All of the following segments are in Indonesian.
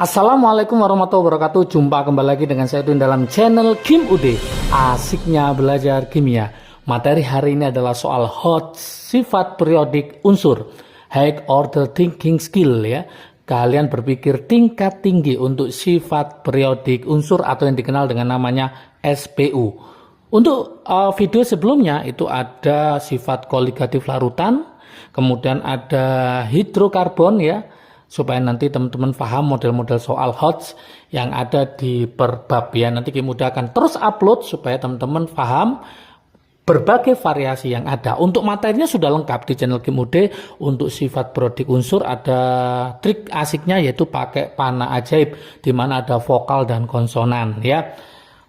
Assalamualaikum warahmatullahi wabarakatuh. Jumpa kembali lagi dengan saya Edwin dalam channel Kim UD. Asiknya belajar kimia. Materi hari ini adalah soal hot sifat periodik unsur, high order thinking skill ya. Kalian berpikir tingkat tinggi untuk sifat periodik unsur atau yang dikenal dengan namanya SPU. Untuk video sebelumnya itu ada sifat koligatif larutan, kemudian ada hidrokarbon ya. Supaya nanti teman-teman paham model-model soal HOTS yang ada di per bab ya. Nanti Kim Ude akan terus upload supaya teman-teman paham berbagai variasi yang ada. Untuk materinya sudah lengkap di channel Kim Ude. Untuk sifat periodik unsur ada trik asiknya yaitu pakai panah ajaib di mana ada vokal dan konsonan ya.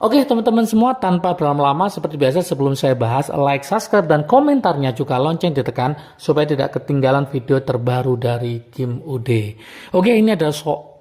Oke teman-teman semua, tanpa berlama-lama seperti biasa sebelum saya bahas, like, subscribe, dan komentarnya juga lonceng ditekan supaya tidak ketinggalan video terbaru dari Kim Ude. Oke, ini ada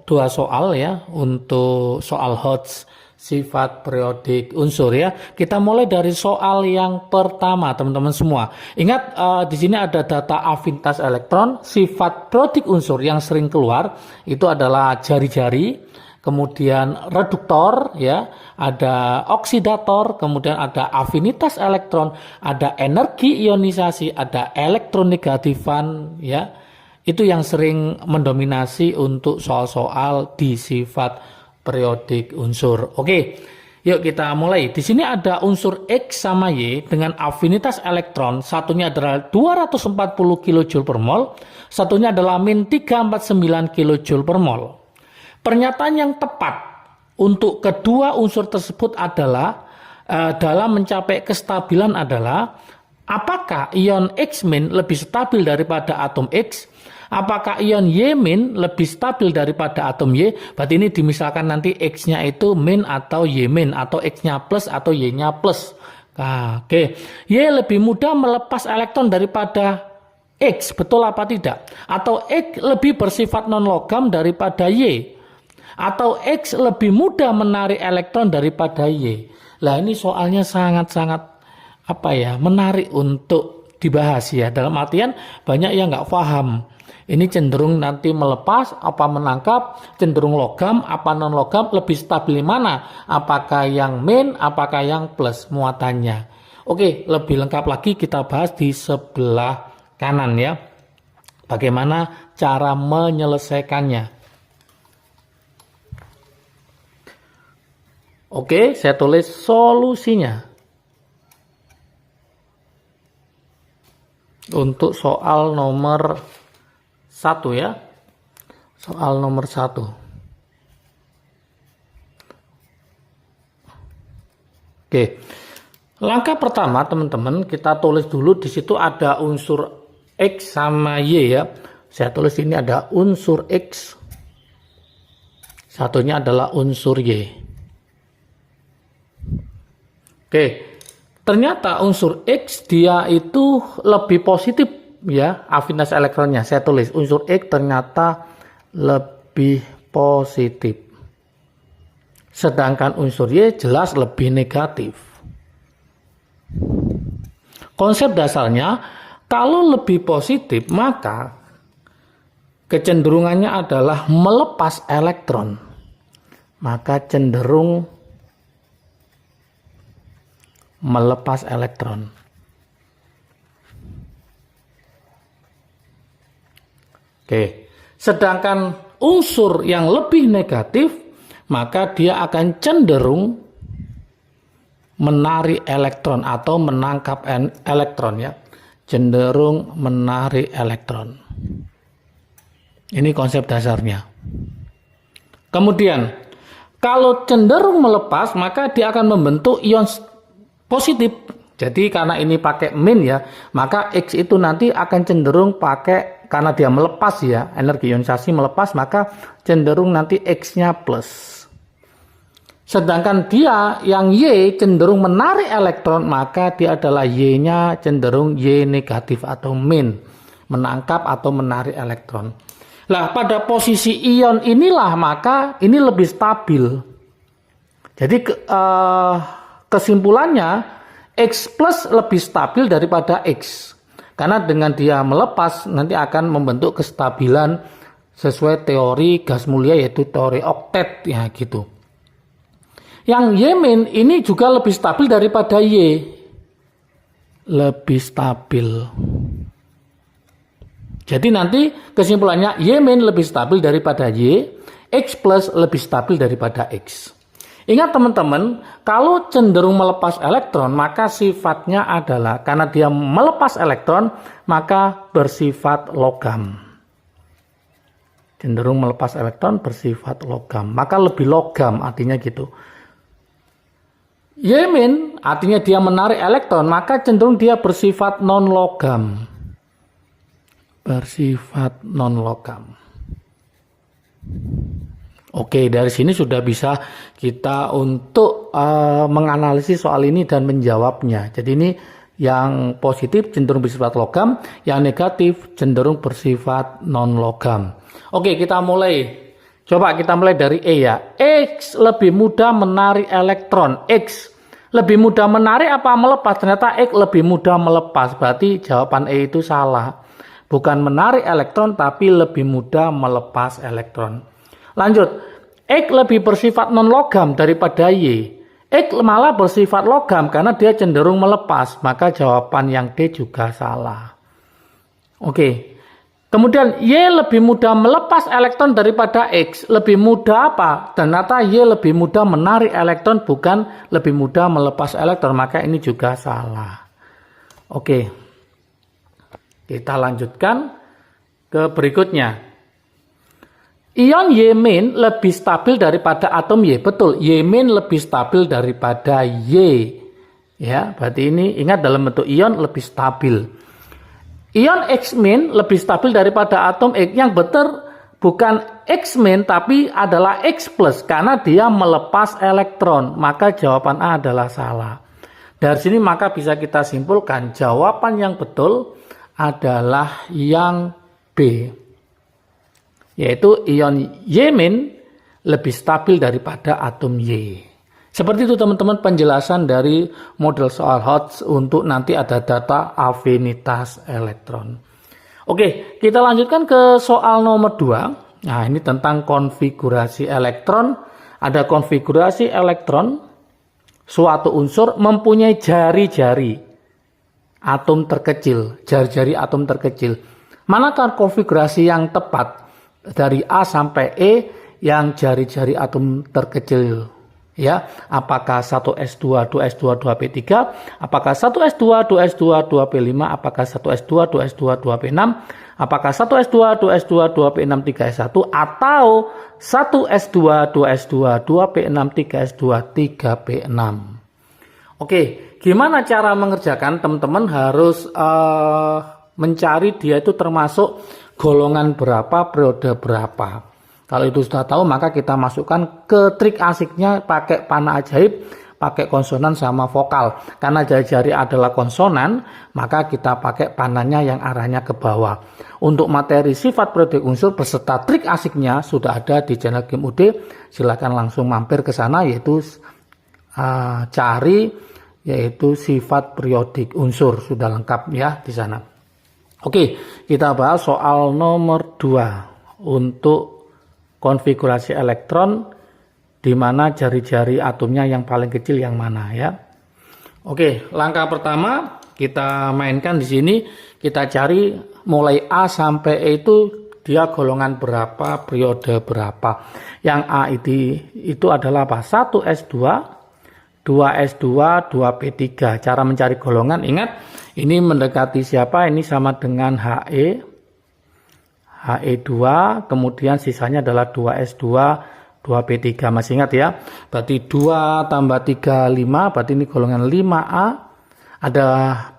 dua soal ya untuk soal HOTS sifat periodik unsur ya. Kita mulai dari soal yang pertama teman-teman semua. Ingat di sini ada data afinitas elektron, sifat periodik unsur yang sering keluar itu adalah jari-jari. Kemudian reduktor ya, ada oksidator, kemudian ada afinitas elektron, ada energi ionisasi, ada elektronegatifan ya. Itu yang sering mendominasi untuk soal-soal di sifat periodik unsur. Oke, yuk kita mulai. Di sini ada unsur X sama Y dengan afinitas elektron, satunya adalah 240 kJ per mol, satunya adalah min 349 kJ per mol. Pernyataan yang tepat untuk kedua unsur tersebut adalah dalam mencapai kestabilan adalah apakah ion X- lebih stabil daripada atom X, apakah ion Y- lebih stabil daripada atom Y. Berarti ini dimisalkan nanti X-nya itu min atau Y- atau X-nya plus atau Y-nya plus. Nah, oke. Y lebih mudah melepas elektron daripada X, betul apa tidak? Atau X lebih bersifat non logam daripada Y? Atau X lebih mudah menarik elektron daripada Y. Lah ini soalnya sangat-sangat menarik untuk dibahas ya. Dalam artian banyak yang nggak paham. Ini cenderung nanti melepas apa menangkap, cenderung logam apa non logam, lebih stabil mana? Apakah yang min, apakah yang plus muatannya? Oke, lebih lengkap lagi kita bahas di sebelah kanan ya. Bagaimana cara menyelesaikannya? Oke, saya tulis solusinya. Untuk soal nomor 1 ya. Soal nomor 1. Oke. Langkah pertama teman-teman, kita tulis dulu di situ ada unsur X sama Y ya. Saya tulis ini ada unsur X. Satunya adalah unsur Y. Oke, ternyata unsur X dia itu lebih positif ya afinitas elektronnya. Saya tulis unsur X ternyata lebih positif. Sedangkan unsur Y jelas lebih negatif. Konsep dasarnya kalau lebih positif maka kecenderungannya adalah melepas elektron. Maka cenderung melepas elektron. Oke, sedangkan unsur yang lebih negatif maka dia akan cenderung menarik elektron atau menangkap elektron ya. Cenderung menarik elektron. Ini konsep dasarnya. Kemudian kalau cenderung melepas maka dia akan membentuk ion positif. Jadi karena ini pakai min ya, maka X itu nanti akan cenderung pakai, karena dia melepas ya, energi ionisasi melepas, maka cenderung nanti X-nya plus. Sedangkan dia yang Y cenderung menarik elektron, maka dia adalah Y-nya cenderung Y negatif atau min, menangkap atau menarik elektron. Lah pada posisi ion inilah maka ini lebih stabil. Jadi kesimpulannya X plus lebih stabil daripada X. Karena dengan dia melepas nanti akan membentuk kestabilan sesuai teori gas mulia yaitu teori oktet ya gitu. Yang Y- ini juga lebih stabil daripada Y. Lebih stabil. Jadi nanti kesimpulannya Y- lebih stabil daripada Y, X plus lebih stabil daripada X. Ingat teman-teman, kalau cenderung melepas elektron, maka sifatnya adalah, karena dia melepas elektron, maka bersifat logam. Cenderung melepas elektron bersifat logam. Maka lebih logam artinya gitu. Y- artinya dia menarik elektron, maka cenderung dia bersifat non-logam. Bersifat non-logam. Oke, dari sini sudah bisa kita untuk menganalisis soal ini dan menjawabnya. Jadi ini yang positif cenderung bersifat logam, yang negatif cenderung bersifat non-logam. Oke, kita mulai. Coba kita mulai dari E ya. X lebih mudah menarik elektron. X lebih mudah menarik apa melepas? Ternyata X lebih mudah melepas. Berarti jawaban E itu salah. Bukan menarik elektron, tapi lebih mudah melepas elektron. Lanjut, X lebih bersifat non-logam daripada Y. X malah bersifat logam karena dia cenderung melepas. Maka jawaban yang D juga salah. Oke. Kemudian Y lebih mudah melepas elektron daripada X. Lebih mudah apa? Ternyata Y lebih mudah menarik elektron, bukan lebih mudah melepas elektron. Maka ini juga salah. Oke. Kita lanjutkan ke berikutnya. Ion Y- lebih stabil daripada atom Y. Betul, Y- lebih stabil daripada Y. Ya, berarti ini ingat dalam bentuk ion lebih stabil. Ion X- lebih stabil daripada atom X. Yang betul bukan X- tapi adalah X plus karena dia melepas elektron. Maka jawaban A adalah salah. Dari sini maka bisa kita simpulkan jawaban yang betul adalah yang B. Yaitu ion Y- lebih stabil daripada atom Y. Seperti itu teman-teman penjelasan dari model soal HOTS untuk nanti ada data afinitas elektron. Oke, kita lanjutkan ke soal nomor 2. Nah, ini tentang konfigurasi elektron. Ada konfigurasi elektron, suatu unsur mempunyai jari-jari atom terkecil, jari-jari atom terkecil. Manakah konfigurasi yang tepat? Dari A sampai E yang jari-jari atom terkecil ya, apakah 1s2 2s2 2p3, apakah 1s2 2s2 2p5, apakah 1s2 2s2 2p6, apakah 1s2 2s2 2p6 3s1 atau 1s2 2s2 2p6 3s2 3p6. Oke, gimana cara mengerjakan? Teman-teman harus mencari dia itu termasuk golongan berapa, periode berapa. Kalau itu sudah tahu, maka kita masukkan ke trik asiknya pakai panah ajaib, pakai konsonan sama vokal. Karena jari-jari adalah konsonan, maka kita pakai panahnya yang arahnya ke bawah. Untuk materi sifat periode unsur beserta trik asiknya sudah ada di channel Kim UD. Silakan langsung mampir ke sana, yaitu cari yaitu sifat periodik unsur, sudah lengkap ya di sana. Oke, kita bahas soal nomor 2 untuk konfigurasi elektron di mana jari-jari atomnya yang paling kecil yang mana ya. Oke, langkah pertama kita mainkan di sini, kita cari mulai A sampai E itu dia golongan berapa, periode berapa. Yang A itu adalah apa? 1s2, 2s2, 2p3. Cara mencari golongan, ingat ini mendekati siapa? Ini sama dengan He2, kemudian sisanya adalah 2s2, 2p3. Masih ingat ya? Berarti 2 tambah 3, 5, berarti ini golongan 5A. Ada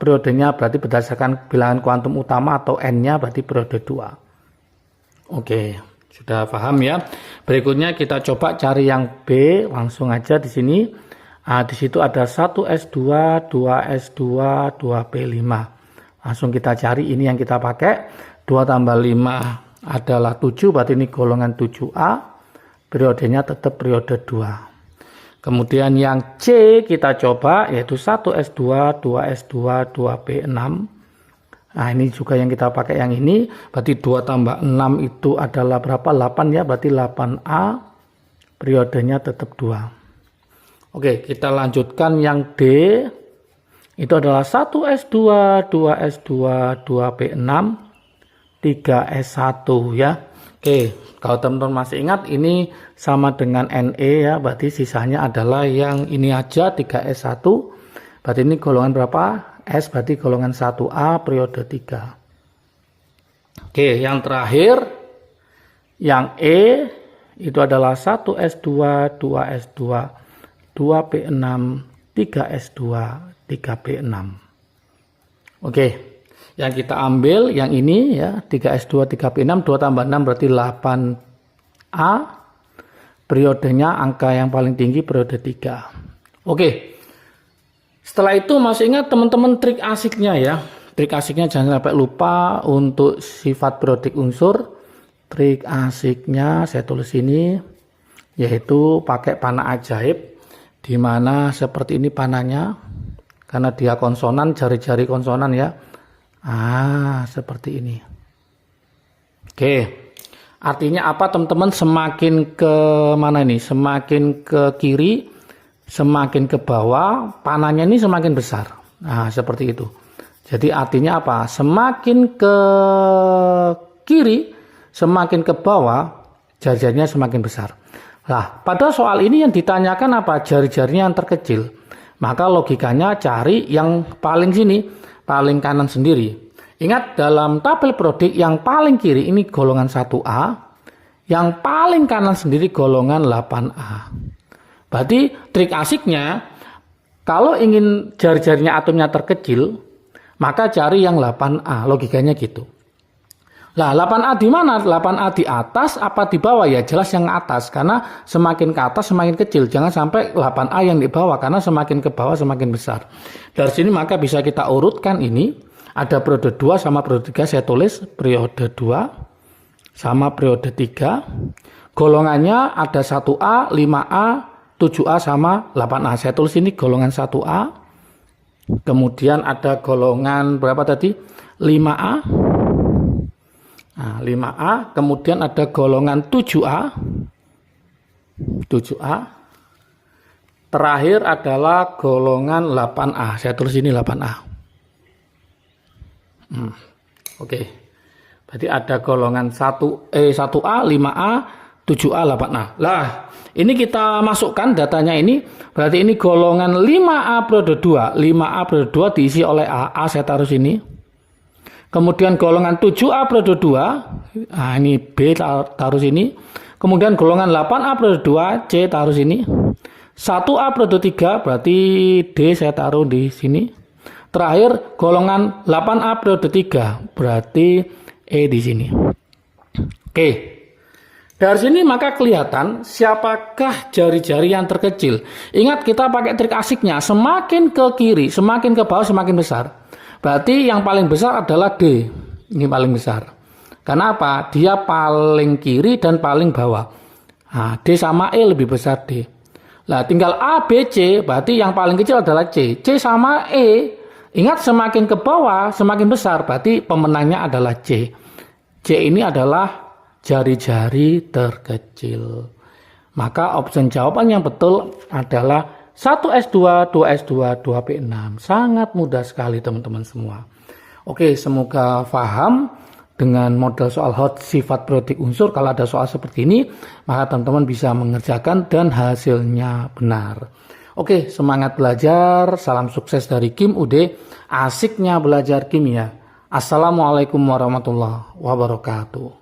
periodenya, berarti berdasarkan bilangan kuantum utama atau N-nya, berarti periode 2. Oke, sudah paham ya? Berikutnya kita coba cari yang B, langsung aja di sini. Nah, di situ ada 1s2, 2s2, 2p5. Langsung kita cari, ini yang kita pakai. 2 tambah 5 adalah 7, berarti ini golongan 7A. Periodenya tetap periode 2. Kemudian yang C kita coba, yaitu 1s2, 2s2, 2p6. Nah, ini juga yang kita pakai yang ini. Berarti 2 tambah 6 itu adalah berapa? 8 ya. Berarti 8A. Periodenya tetap 2. Oke, kita lanjutkan yang D. Itu adalah 1S2, 2S2, 2P6, 3S1 ya. Oke, kalau teman-teman masih ingat ini sama dengan NE ya. Berarti sisanya adalah yang ini aja 3S1. Berarti ini golongan berapa? S berarti golongan 1A periode 3. Oke, yang terakhir yang E itu adalah 1S2, 2S2, 2P6, 3S2, 3P6. Oke, yang kita ambil yang ini ya, 3S2, 3P6, 2 tambah 6 berarti 8A. Periodenya angka yang paling tinggi periode 3. Oke. Setelah itu masih ingat teman-teman trik asiknya ya. Trik asiknya jangan sampai lupa untuk sifat periodik unsur. Trik asiknya saya tulis ini, yaitu pakai panah ajaib. Dimana seperti ini panahnya. Karena dia konsonan, jari-jari konsonan ya. Seperti ini. Oke. Artinya apa teman-teman? Semakin ke mana ini? Semakin ke kiri, semakin ke bawah, panahnya ini semakin besar. Nah, seperti itu. Jadi artinya apa? Semakin ke kiri, semakin ke bawah, jari-jarinya semakin besar. Nah, pada soal ini yang ditanyakan apa? Jari-jarinya yang terkecil. Maka logikanya cari yang paling sini, paling kanan sendiri. Ingat dalam tabel periodik yang paling kiri ini golongan 1A, yang paling kanan sendiri golongan 8A. Berarti trik asiknya, kalau ingin jari-jarinya atomnya terkecil, maka cari yang 8A, logikanya gitu. Nah, 8A di mana? 8A di atas apa di bawah? Ya jelas yang atas, karena semakin ke atas semakin kecil. Jangan sampai 8A yang di bawah, karena semakin ke bawah semakin besar. Dari sini maka bisa kita urutkan ini, ada periode 2 sama periode 3, saya tulis periode 2 sama periode 3. Golongannya ada 1A, 5A, 7A sama 8A. Saya tulis ini golongan 1A. Kemudian ada golongan berapa tadi? 5A. Nah, 5A. Kemudian ada golongan 7A. 7A. Terakhir adalah golongan 8A. Saya tulis ini 8A. Oke. Berarti ada golongan 1A, 5A, 7A, 8A. Lah, ini kita masukkan datanya ini, berarti ini golongan 5A periode 2. 5A periode 2 diisi oleh A saya taruh sini. Kemudian golongan 7A periode 2, ini B taruh sini. Kemudian golongan 8A periode 2, C taruh sini. 1A periode 3, berarti D saya taruh di sini. Terakhir golongan 8A periode 3, berarti E di sini. Oke. Dari sini maka kelihatan siapakah jari-jari yang terkecil. Ingat kita pakai trik asiknya, semakin ke kiri, semakin ke bawah semakin besar. Berarti yang paling besar adalah D. Ini paling besar. Karena apa? Dia paling kiri dan paling bawah. Nah, D sama E lebih besar D. Nah, tinggal A, B, C, berarti yang paling kecil adalah C. C sama E, ingat semakin ke bawah semakin besar, berarti pemenangnya adalah C. C ini adalah jari-jari terkecil. Maka opsi jawaban yang betul adalah 1S2, 2S2, 2P6. Sangat mudah sekali teman-teman semua. Oke, semoga paham dengan model soal hot sifat periodik unsur. Kalau ada soal seperti ini, maka teman-teman bisa mengerjakan dan hasilnya benar. Oke, semangat belajar. Salam sukses dari Kim UD. Asiknya belajar kimia. Assalamualaikum warahmatullahi wabarakatuh.